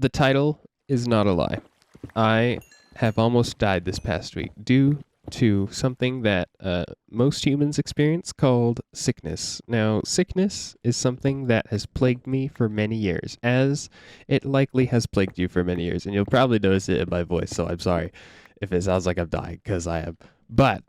The title is not a lie. I have almost died this past week due to something that most humans experience called sickness. Now, sickness is something that has plagued me for many years, as it likely has plagued you for many years. And you'll probably notice it in my voice, so I'm sorry if it sounds like I'm dying, because I am. But,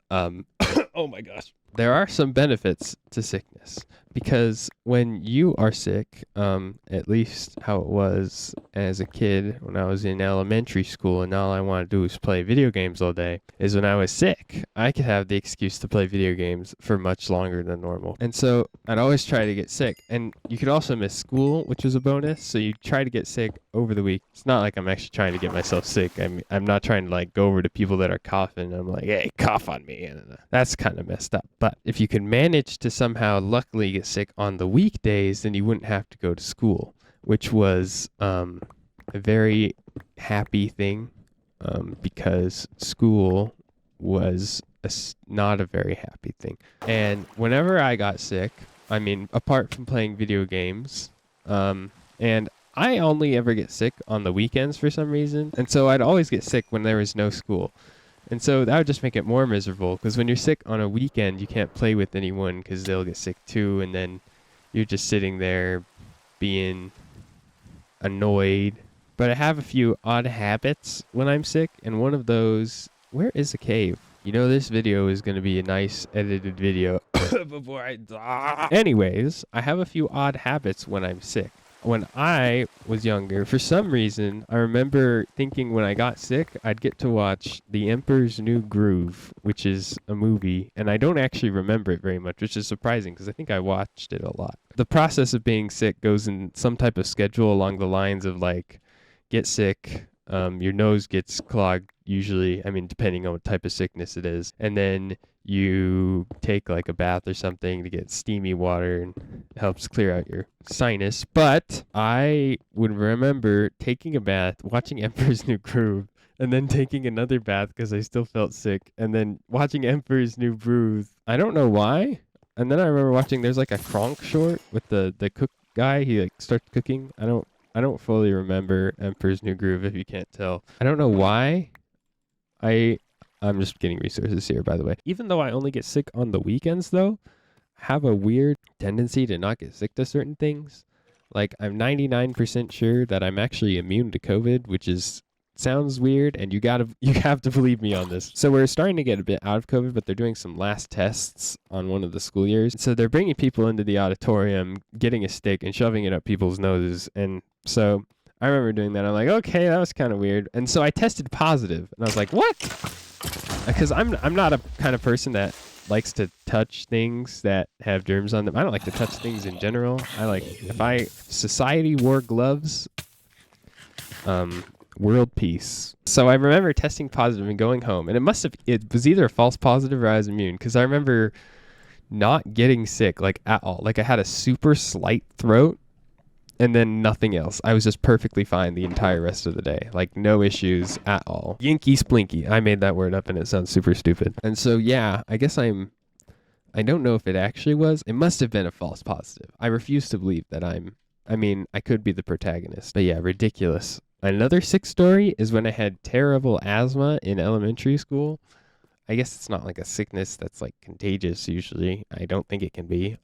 oh my gosh. There are some benefits to sickness because when you are sick, at least how it was as a kid when I was in elementary school and all I want to do is play video games all day, is when I was sick, I could have the excuse to play video games for much longer than normal. And so I'd always try to get sick. And you could also miss school, which was a bonus. So you try to get sick over the week. It's not like I'm actually trying to get myself sick. I'm not trying to like go over to people that are coughing. I'm like, hey, cough on me. And that's kind of messed up. But if you could manage to somehow luckily get sick on the weekdays, then you wouldn't have to go to school, which was a very happy thing because school was not a very happy thing. And whenever I got sick, I mean, apart from playing video games, and I only ever get sick on the weekends for some reason. And so I'd always get sick when there was no school. And so that would just make it more miserable because when you're sick on a weekend, you can't play with anyone because they'll get sick too. And then you're just sitting there being annoyed. But I have a few odd habits when I'm sick. And one of those, where is the cave? You know, this video is going to be a nice edited video before I die. Anyways, I have a few odd habits when I'm sick. When I was younger, for some reason, I remember thinking when I got sick, I'd get to watch The Emperor's New Groove, which is a movie, and I don't actually remember it very much, which is surprising because I think I watched it a lot. The process of being sick goes in some type of schedule along the lines of like, get sick, your nose gets clogged usually, I mean, depending on what type of sickness it is, and then you take like a bath or something to get steamy water and it helps clear out your sinus. But I would remember taking a bath, watching Emperor's New Groove, and then taking another bath because I still felt sick, and then watching Emperor's New Groove. I don't know why. And then I remember watching, there's like a Kronk short with the cook guy. He like starts cooking. I don't fully remember Emperor's New Groove, if you can't tell. I don't know why. I'm just getting resources here, by the way. Even though I only get sick on the weekends, though, I have a weird tendency to not get sick to certain things. Like, I'm 99% sure that I'm actually immune to COVID, which sounds weird, and you have to believe me on this. So we're starting to get a bit out of COVID, but they're doing some last tests on one of the school years. So they're bringing people into the auditorium, getting a stick and shoving it up people's noses. And so I remember doing that. I'm like, okay, that was kind of weird. And so I tested positive, and I was like, what? Because I'm not a kind of person that likes to touch things that have germs on them. I don't like to touch things in general. If society wore gloves, world peace. So I remember testing positive and going home, and it was either a false positive or I was immune, because I remember not getting sick like at all. Like I had a super slight throat and then nothing else. I was just perfectly fine the entire rest of the day. Like no issues at all. Yinky splinky. I made that word up and it sounds super stupid. And so yeah, I guess I don't know if it actually was. It must have been a false positive. I refuse to believe that I could be the protagonist. But yeah, ridiculous. Another sick story is when I had terrible asthma in elementary school. I guess it's not like a sickness that's like contagious usually. I don't think it can be.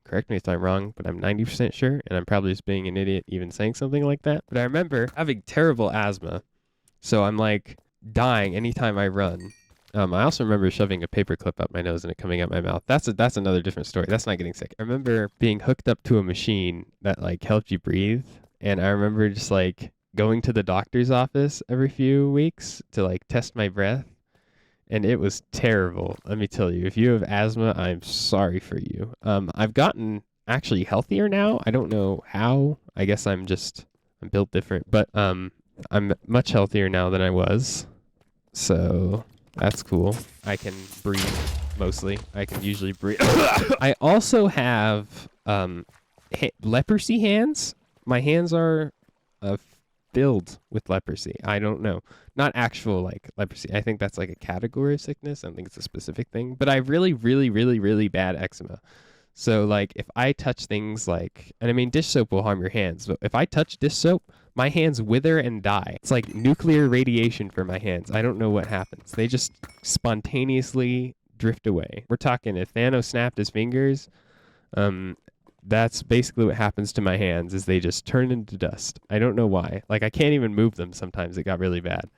Correct me if I'm wrong, but I'm 90% sure, and I'm probably just being an idiot even saying something like that. But I remember having terrible asthma, so I'm like dying anytime I run. I also remember shoving a paperclip up my nose and it coming out my mouth. That's another different story. That's not getting sick. I remember being hooked up to a machine that like helped you breathe, and I remember just like going to the doctor's office every few weeks to like test my breath. And it was terrible. Let me tell you, if you have asthma, I'm sorry for you. I've gotten actually healthier now. I don't know how. I guess I'm built different, but I'm much healthier now than I was. So that's cool. I can breathe mostly. I can usually breathe. I also have leprosy hands. My hands are filled with leprosy. I don't know. Not actual like leprosy. I think that's like a category of sickness. I don't think it's a specific thing. But I have really, really, really, really bad eczema. So like if I touch things like, and I mean dish soap will harm your hands, but if I touch dish soap, my hands wither and die. It's like nuclear radiation for my hands. I don't know what happens. They just spontaneously drift away. We're talking if Thanos snapped his fingers, that's basically what happens to my hands is they just turn into dust. I don't know why. Like I can't even move them sometimes. It got really bad.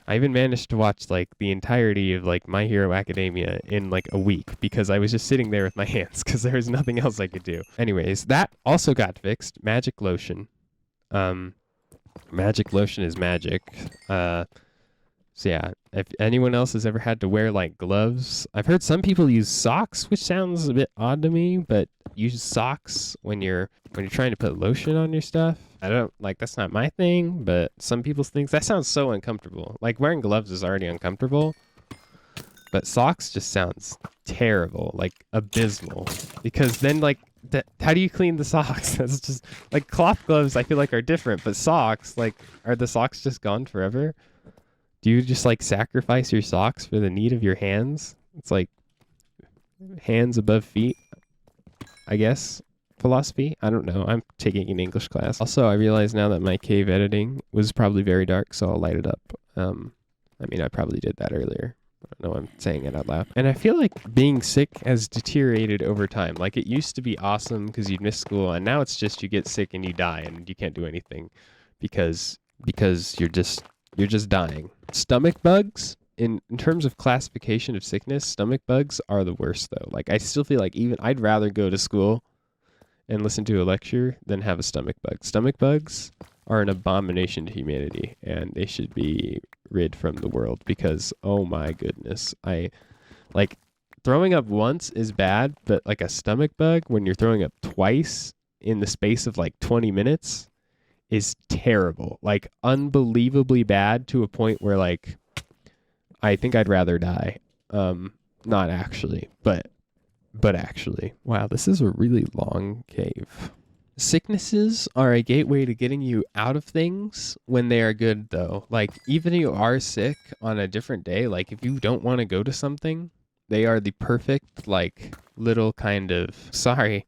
I even managed to watch like the entirety of like My Hero Academia in like a week because I was just sitting there with my hands because there was nothing else I could do. Anyways, that also got fixed. Magic lotion. Magic lotion is magic. So yeah, if anyone else has ever had to wear like gloves, I've heard some people use socks, which sounds a bit odd to me, but use socks when you're trying to put lotion on your stuff. I don't like that's not my thing, but some people think that sounds so uncomfortable. Like wearing gloves is already uncomfortable, but socks just sounds terrible, like abysmal. Because then like how do you clean the socks? That's just like cloth gloves I feel like are different, but socks, like are the socks just gone forever? Do you just like sacrifice your socks for the need of your hands? It's like hands above feet, I guess. Philosophy? I don't know. I'm taking an English class. Also, I realize now that my cave editing was probably very dark, so I'll light it up. I mean, I probably did that earlier. I don't know, I'm saying it out loud. And I feel like being sick has deteriorated over time. Like it used to be awesome because you'd miss school, and now it's just you get sick and you die and you can't do anything because you're just dying. Stomach bugs, in terms of classification of sickness, stomach bugs are the worst though. Like I still feel like even I'd rather go to school and listen to a lecture than have a stomach bug. Stomach bugs are an abomination to humanity and they should be rid from the world because oh my goodness. I like throwing up once is bad, but like a stomach bug when you're throwing up twice in the space of like 20 minutes is terrible, like unbelievably bad to a point where like I think I'd rather die. Not actually, but actually. Wow, this is a really long cave. Sicknesses are a gateway to getting you out of things when they are good though. Like even if you are sick on a different day, like if you don't want to go to something, they are the perfect like little kind of sorry,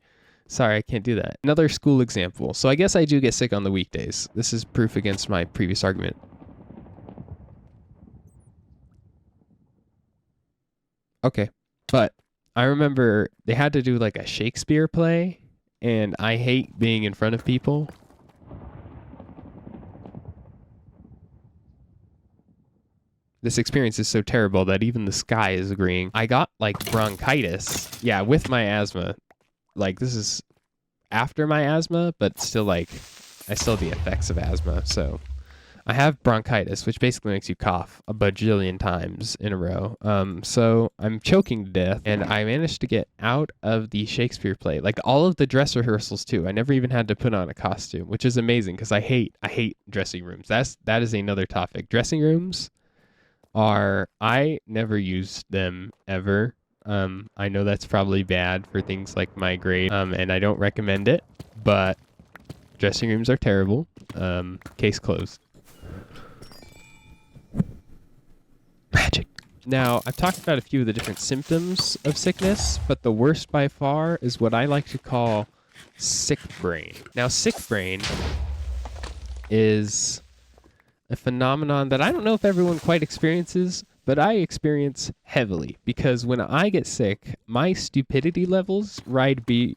I can't do that. Another school example. So I guess I do get sick on the weekdays. This is proof against my previous argument. Okay. But I remember they had to do like a Shakespeare play, and I hate being in front of people. This experience is so terrible that even the sky is agreeing. I got like bronchitis. Yeah, with my asthma. Like this is after my asthma, but still like I still have the effects of asthma. So I have bronchitis, which basically makes you cough a bajillion times in a row. So I'm choking to death, and I managed to get out of the Shakespeare play, like all of the dress rehearsals too. I never even had to put on a costume, which is amazing because I hate dressing rooms. That is another topic. Dressing rooms I never used them ever. I know that's probably bad for things like my grade, and I don't recommend it, but dressing rooms are terrible. Case closed. Magic. Now, I've talked about a few of the different symptoms of sickness, but the worst by far is what I like to call sick brain. Now, sick brain is a phenomenon that I don't know if everyone quite experiences, but I experience heavily because when I get sick, my stupidity levels in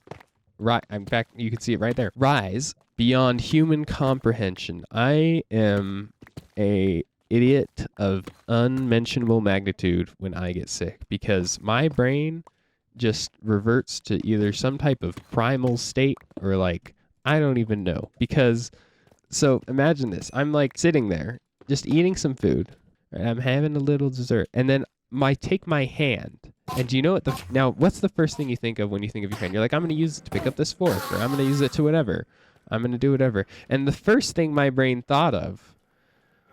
fact, you can see it right there, rise beyond human comprehension. I am a idiot of unmentionable magnitude when I get sick because my brain just reverts to either some type of primal state or like, I don't even know because so imagine this. I'm like sitting there just eating some food. Right? I'm having a little dessert. And then take my hand. And do you know what's the first thing you think of when you think of your hand? You're like, I'm going to use it to pick up this fork, or I'm going to use it to whatever. I'm going to do whatever. And the first thing my brain thought of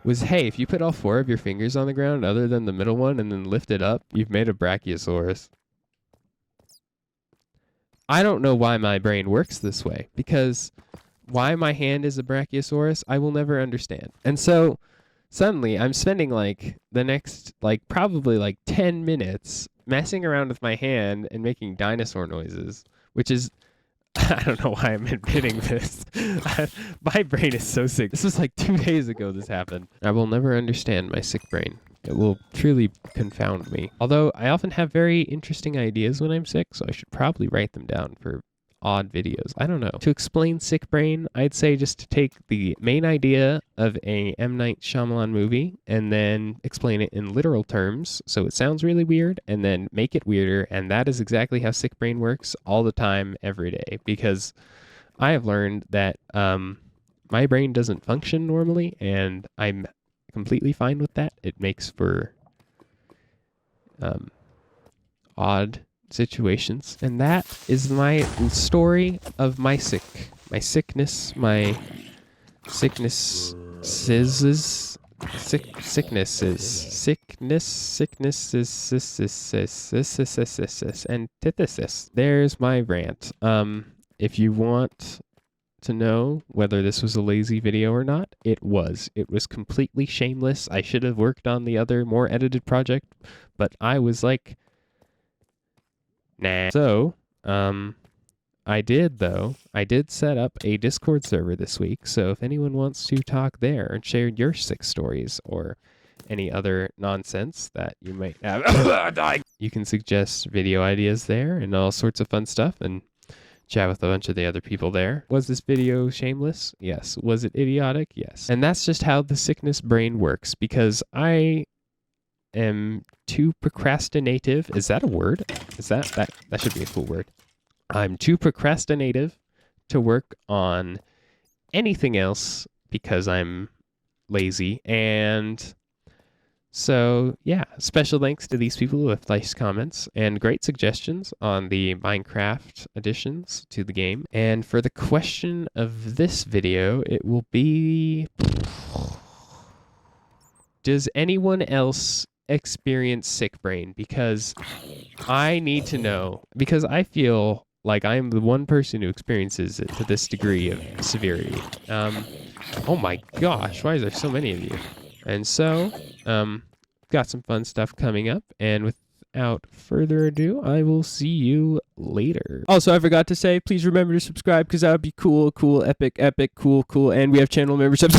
was, hey, if you put all 4 of your fingers on the ground other than the middle one and then lift it up, you've made a brachiosaurus. I don't know why my brain works this way because why my hand is a brachiosaurus, I will never understand. And so suddenly I'm spending like the next probably 10 minutes messing around with my hand and making dinosaur noises which is, I don't know why I'm admitting this. My brain is so sick. This was like 2 days ago this happened. I will never understand my sick brain. It will truly confound me. Although I often have very interesting ideas when I'm sick, so I should probably write them down for odd videos. I don't know. To explain sick brain, I'd say just to take the main idea of a M. Night Shyamalan movie and then explain it in literal terms so it sounds really weird and then make it weirder. And that is exactly how sick brain works all the time, every day. Because I have learned that my brain doesn't function normally and I'm completely fine with that. It makes for odd situations. And that is my story of my sicknesses, antithesis. There's my rant. If you want to know whether this was a lazy video or not, it was. It was completely shameless. I should have worked on the other, more edited project, but I was like, nah. So, I did set up a Discord server this week, so if anyone wants to talk there and share your sick stories or any other nonsense that you might have, you can suggest video ideas there and all sorts of fun stuff and chat with a bunch of the other people there. Was this video shameless? Yes. Was it idiotic? Yes. And that's just how the sickness brain works, because I am too procrastinative. Is that a word? Is that should be a cool word. I'm too procrastinative to work on anything else because I'm lazy. And so, yeah, special thanks to these people with nice comments and great suggestions on the Minecraft additions to the game. And for the question of this video, it will be, does anyone else experience sick brain? Because I need to know, because I feel like I am the one person who experiences it to this degree of severity. Oh my gosh, why is there so many of you? And so, got some fun stuff coming up, and without further ado, I will see you later. Also, I forgot to say, please remember to subscribe, because that would be cool, epic, cool, and we have channel memberships.